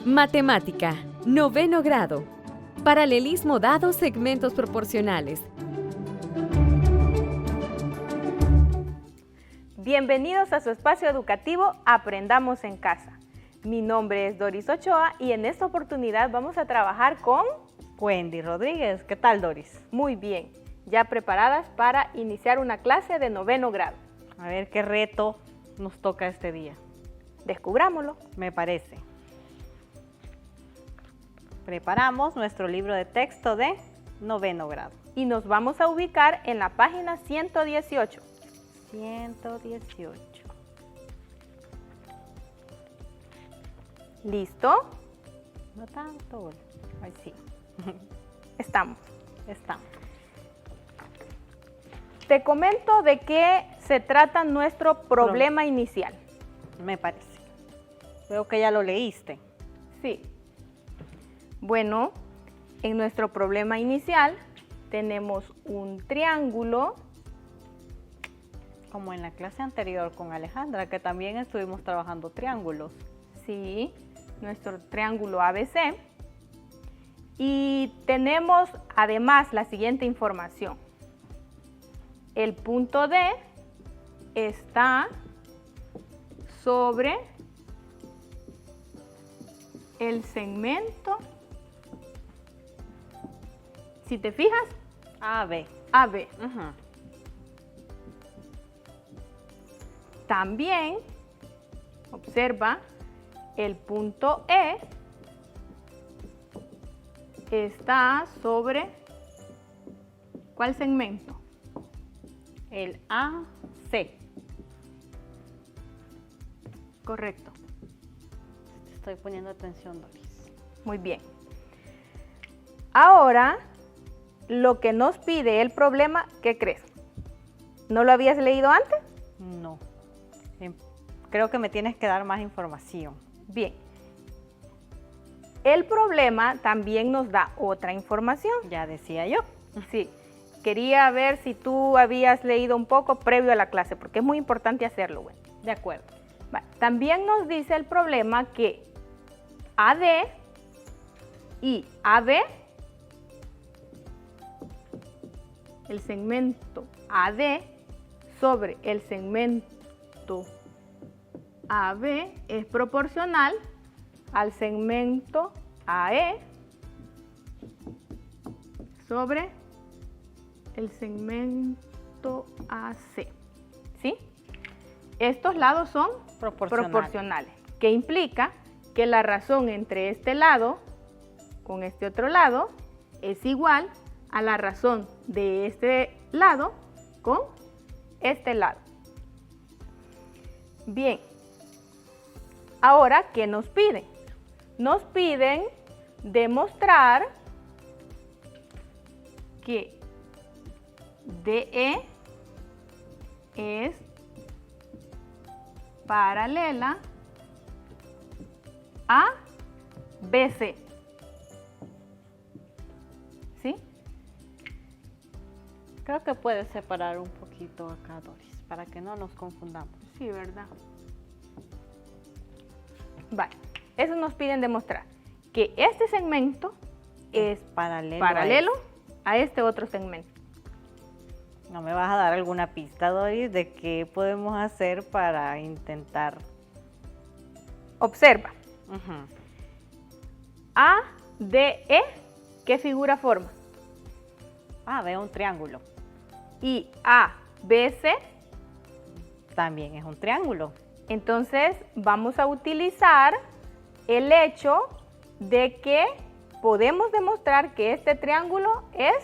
Matemática, noveno grado. Paralelismo dado, segmentos proporcionales. Bienvenidos a su espacio educativo Aprendamos en Casa. Mi nombre es Doris Ochoa y en esta oportunidad vamos a trabajar con Wendy Rodríguez. ¿Qué tal, Doris? Muy bien, ya preparadas para iniciar una clase de noveno grado. A ver qué reto nos toca este día. Descubrámoslo. Me parece. Preparamos nuestro libro de texto de noveno grado. Y nos vamos a ubicar en la página 118. 118. ¿Listo? No tanto. Ahí sí. Estamos. Estamos. Te comento de qué se trata nuestro problema inicial. Me parece. Veo que ya lo leíste. Sí. Bueno, en nuestro problema inicial tenemos un triángulo. Como en la clase anterior con Alejandra, que también estuvimos trabajando triángulos. Sí, nuestro triángulo ABC. Y tenemos además la siguiente información. El punto D está sobre el segmento, si te fijas, AB. AB. También observa el punto E está sobre ¿cuál segmento? El AC. Correcto. Te estoy poniendo atención, Doris. Muy bien. Ahora, lo que nos pide el problema, ¿qué crees? ¿No lo habías leído antes? No. Creo que me tienes que dar más información. Bien. El problema también nos da otra información. Ya decía yo. Sí. Quería ver si tú habías leído un poco previo a la clase, porque es muy importante hacerlo. Bueno. De acuerdo. También nos dice el problema que AD y AB, el segmento AD sobre el segmento AB es proporcional al segmento AE sobre el segmento AC. ¿Sí? Estos lados son proporcionales, que implica que la razón entre este lado con este otro lado es igual a la razón de este lado con este lado. Bien, ahora, ¿qué nos piden? Nos piden demostrar que DE es paralela a BC. ¿Sí? Creo que puedes separar un poquito acá, Doris, para que no nos confundamos. Sí, ¿verdad? Vale, eso nos piden demostrar que este segmento es paralelo a este otro segmento. ¿No me vas a dar alguna pista, Doris, de qué podemos hacer para intentar? Observa. ADE, ¿qué figura forma? Veo un triángulo. Y ABC también es un triángulo. Entonces vamos a utilizar el hecho de que podemos demostrar que este triángulo es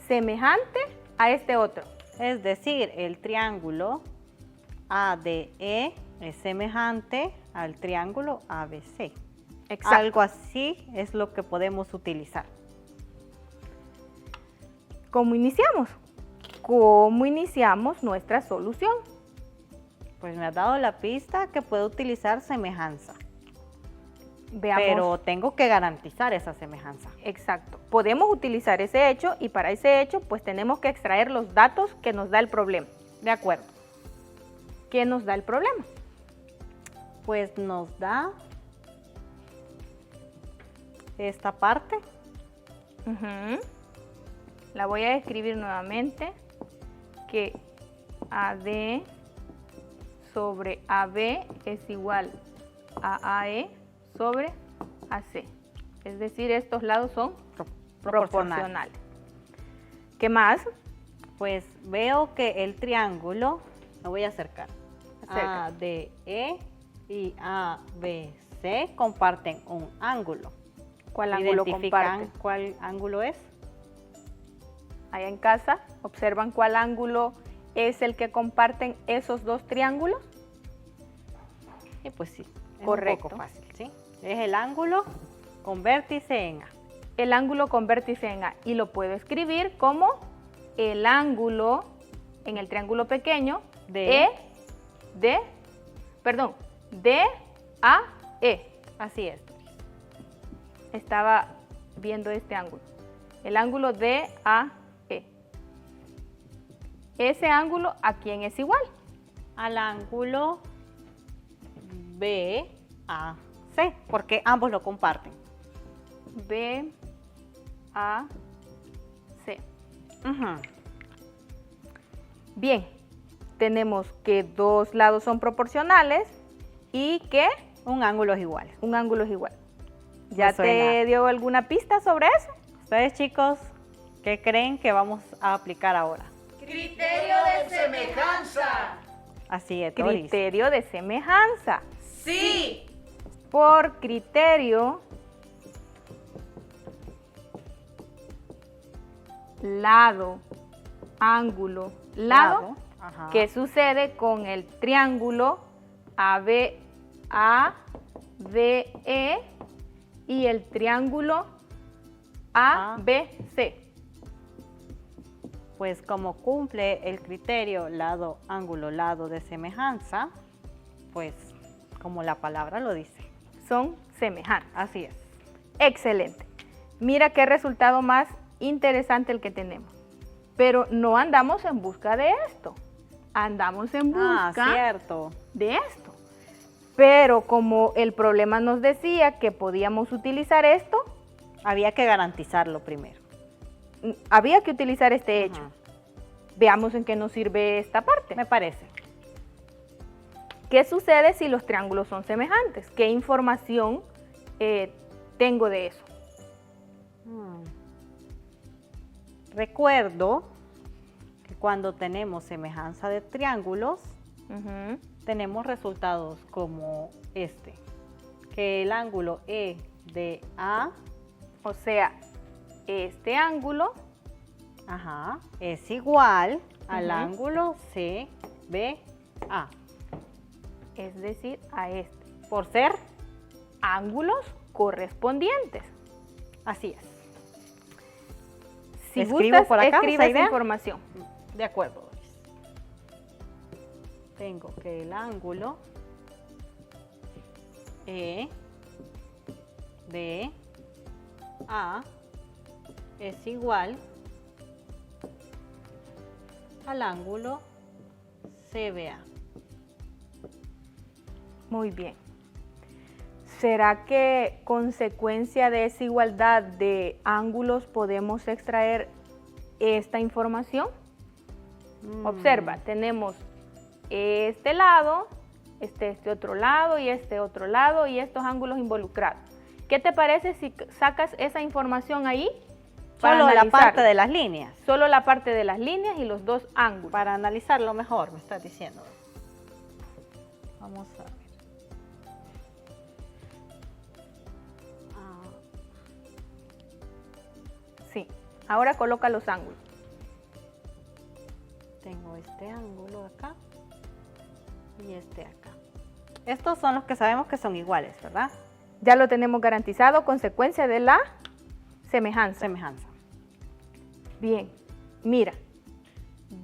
semejante a este otro. Es decir, el triángulo ADE es semejante al triángulo ABC. Exacto. Algo así es lo que podemos utilizar. ¿Cómo iniciamos? ¿Cómo iniciamos nuestra solución? Pues me has dado la pista que puedo utilizar semejanza. Veamos. Pero tengo que garantizar esa semejanza. Exacto. Podemos utilizar ese hecho y para ese hecho pues tenemos que extraer los datos que nos da el problema. De acuerdo. ¿Qué nos da el problema? Pues nos da esta parte. Ujú. La voy a escribir nuevamente, que AD sobre AB es igual a AE sobre AC. Es decir, estos lados son proporcionales. ¿Qué más? Pues veo que el triángulo, me voy a acercar, Acércate. ADE y ABC comparten un ángulo. ¿Cuál ángulo ¿Identifican comparten? cuál ángulo es? Allá en casa, ¿observan cuál ángulo es el que comparten esos dos triángulos? Y pues sí, es Correcto. un poco fácil, ¿sí? Es el ángulo con vértice en A. El ángulo con vértice en A. Y lo puedo escribir como el ángulo en el triángulo pequeño De- DAE. Así es. Estaba viendo este ángulo. El ángulo DAE. Ese ángulo, ¿a quién es igual? Al ángulo BAC, porque ambos lo comparten. BAC. Ujú. Bien, tenemos que dos lados son proporcionales y que Un ángulo es igual. un ángulo es igual. ¿Ya Me suena. te dio alguna pista sobre eso? Ustedes, chicos, ¿qué creen que vamos a aplicar ahora? Criterio de semejanza. Así es, Doris. Criterio de semejanza. Sí. Por criterio, lado, ángulo, lado. Ajá. ¿Qué sucede con el triángulo ABE y el triángulo ABC? Pues como cumple el criterio lado, ángulo, lado de semejanza, pues como la palabra lo dice. Son semejantes. Así es. Excelente. Mira qué resultado más interesante el que tenemos. Pero no andamos en busca de esto. Andamos en busca Cierto. de esto. Pero como el problema nos decía que podíamos utilizar esto, Había que garantizarlo primero. había que utilizar este hecho. Ajá. Veamos en qué nos sirve esta parte. Me parece. ¿Qué sucede si los triángulos son semejantes? ¿Qué información tengo de eso? Recuerdo que cuando tenemos semejanza de triángulos, Ujú. tenemos resultados como este, que el ángulo EDA, O sea, este ángulo es igual al Ujú. ángulo CBA, es decir, a este. por ser, Ángulos correspondientes. así es. Si ¿Escribo gustas, por acá escribe esa esa idea? información. De acuerdo, Doris. Tengo que el ángulo EDA es igual al ángulo CBA. Muy bien. ¿Será que consecuencia de esa igualdad de ángulos podemos extraer esta información? Observa, tenemos este lado, este otro lado y este otro lado y estos ángulos involucrados. ¿Qué te parece si sacas esa información ahí? para Solo la analizarlo? parte de las líneas. Solo la parte de las líneas y los dos ángulos. Para analizarlo mejor, me estás diciendo. Vamos a ver. Sí. Ahora coloca los ángulos. Tengo este ángulo acá y este acá. Estos son los que sabemos que son iguales, ¿verdad? Ya lo tenemos garantizado, consecuencia de la semejanza. Semejanza. Bien, mira,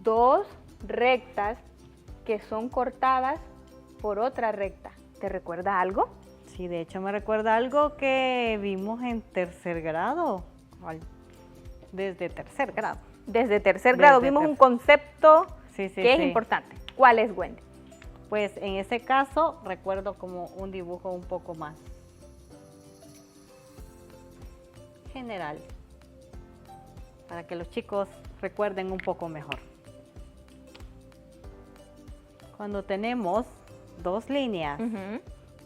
dos rectas que son cortadas por otra recta. ¿Te recuerda algo? Sí, de hecho me recuerda algo que vimos en tercer grado, desde tercer grado. Desde tercer grado Desde vimos un tercer- concepto Sí, sí, que es sí. importante. ¿Cuál es, Wendy? Pues en ese caso recuerdo como un dibujo un poco más general, para que los chicos recuerden un poco mejor. Cuando tenemos dos líneas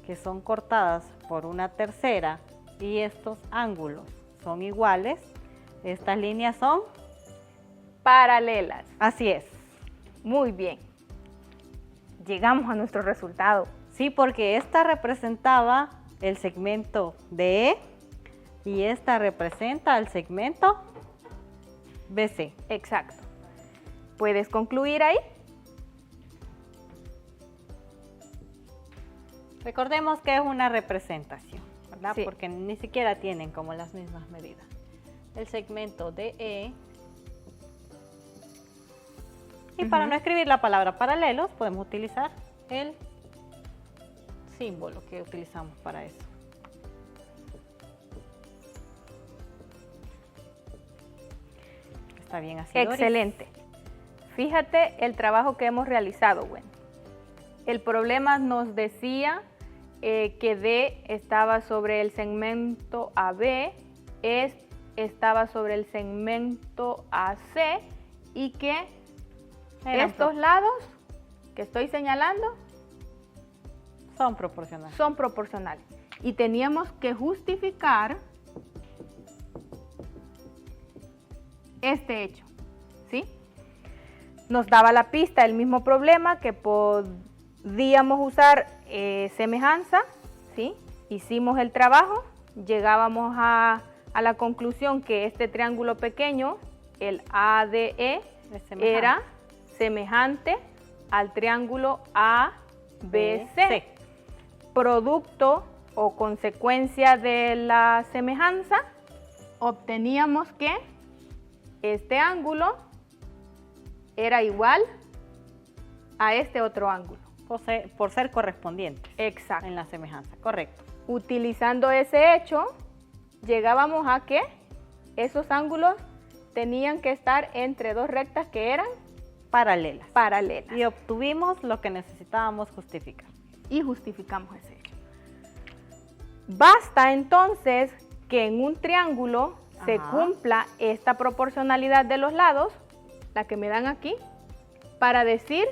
que son cortadas por una tercera y estos ángulos son iguales, estas líneas son paralelas. así es. Muy bien. Llegamos a nuestro resultado. Sí, porque esta representaba el segmento de E y esta representa el segmento BC. Exacto. ¿Puedes concluir ahí? Recordemos que es una representación, ¿verdad? Sí. Porque ni siquiera tienen como las mismas medidas. El segmento de E. Y para no escribir la palabra paralelos, podemos utilizar el símbolo que utilizamos para eso. Está bien así, Doris. Excelente. Fíjate el trabajo que hemos realizado, Gwen. El problema nos decía que D estaba sobre el segmento AB, E estaba sobre el segmento AC y que estos lados que estoy señalando son proporcionales. son proporcionales. Y teníamos que justificar este hecho, ¿sí? Nos daba la pista el mismo problema que podíamos usar semejanza, ¿sí? Hicimos el trabajo, llegábamos a la conclusión que este triángulo pequeño, el ADE, era semejante al triángulo ABC. Producto o consecuencia de la semejanza, obteníamos que este ángulo era igual a este otro ángulo. Por ser correspondientes. Exacto. En la semejanza, correcto. Utilizando ese hecho, llegábamos a que esos ángulos tenían que estar entre dos rectas que eran Paralelas. paralelas. Y obtuvimos lo que necesitábamos justificar. Y justificamos ese hecho. Basta entonces que en un triángulo se cumpla esta proporcionalidad de los lados, la que me dan aquí, para decir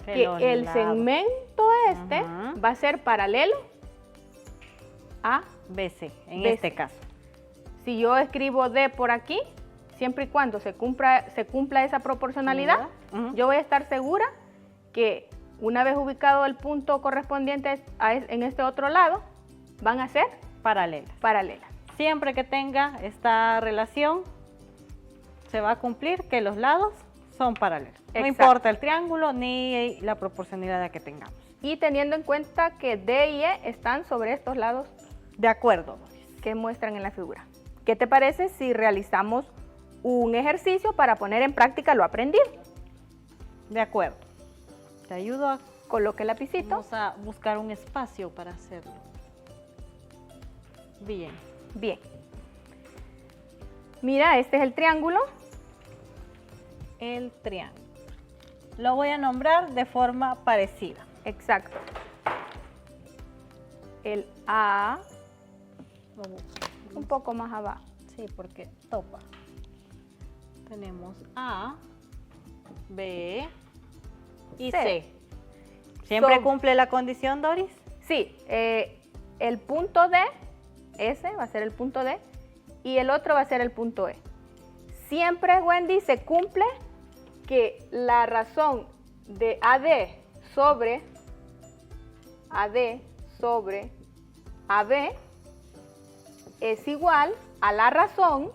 que el segmento este va a ser paralelo a BC, en BC. este caso. Si yo escribo D por aquí, siempre y cuando se cumpla esa proporcionalidad, yo voy a estar segura que una vez ubicado el punto correspondiente en este otro lado, van a ser Paralelas. paralelas. Siempre que tenga esta relación, se va a cumplir que los lados son paralelos. No Exacto. importa el triángulo ni la proporcionalidad que tengamos. Y teniendo en cuenta que D y E están sobre estos lados De acuerdo, Doris. que muestran en la figura. ¿Qué te parece si realizamos un ejercicio para poner en práctica lo aprendido? De acuerdo. Te ayudo a... Coloque el lapicito. Vamos a buscar un espacio para hacerlo. Bien. Bien. Mira, este es el triángulo. El triángulo. Lo voy a nombrar de forma parecida. Exacto. El A, un poco más abajo. Sí, porque topa. Tenemos A, B y C. C. ¿Siempre Son- cumple la condición, Doris? Sí, el punto D, ese va a ser el punto D, y el otro va a ser el punto E. Siempre, Wendy, se cumple que la razón de AD sobre AB es igual a la razón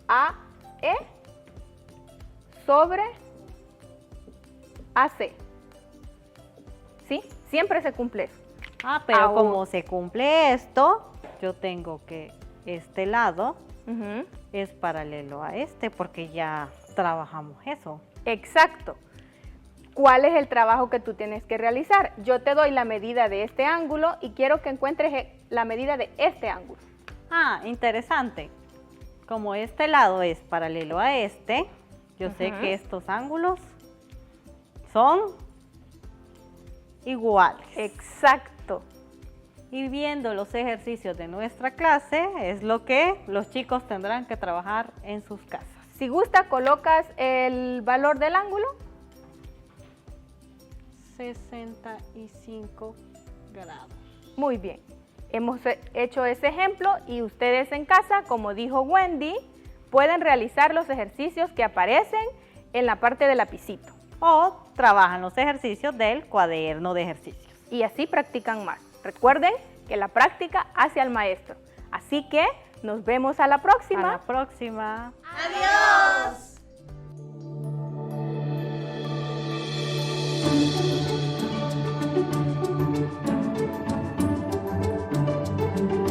AE sobre AC. ¿Sí? Siempre se cumple eso. Ah, pero Ahora- como se cumple esto, yo tengo que este lado Ujú. es paralelo a este porque ya trabajamos eso. Exacto. ¿Cuál es el trabajo que tú tienes que realizar? Yo te doy la medida de este ángulo y quiero que encuentres la medida de este ángulo. Ah, interesante. Como este lado es paralelo a este, yo sé que estos ángulos son iguales. Exacto. Y viendo los ejercicios de nuestra clase es lo que los chicos tendrán que trabajar en sus casas. Si gusta, colocas el valor del ángulo. 65 grados. Muy bien. Hemos hecho ese ejemplo y ustedes en casa, como dijo Wendy, pueden realizar los ejercicios que aparecen en la parte del lapicito. O trabajan los ejercicios del cuaderno de ejercicios. Y así practican más. Recuerden que la práctica hace al maestro. Así que nos vemos a la próxima. A la próxima. ¡Adiós!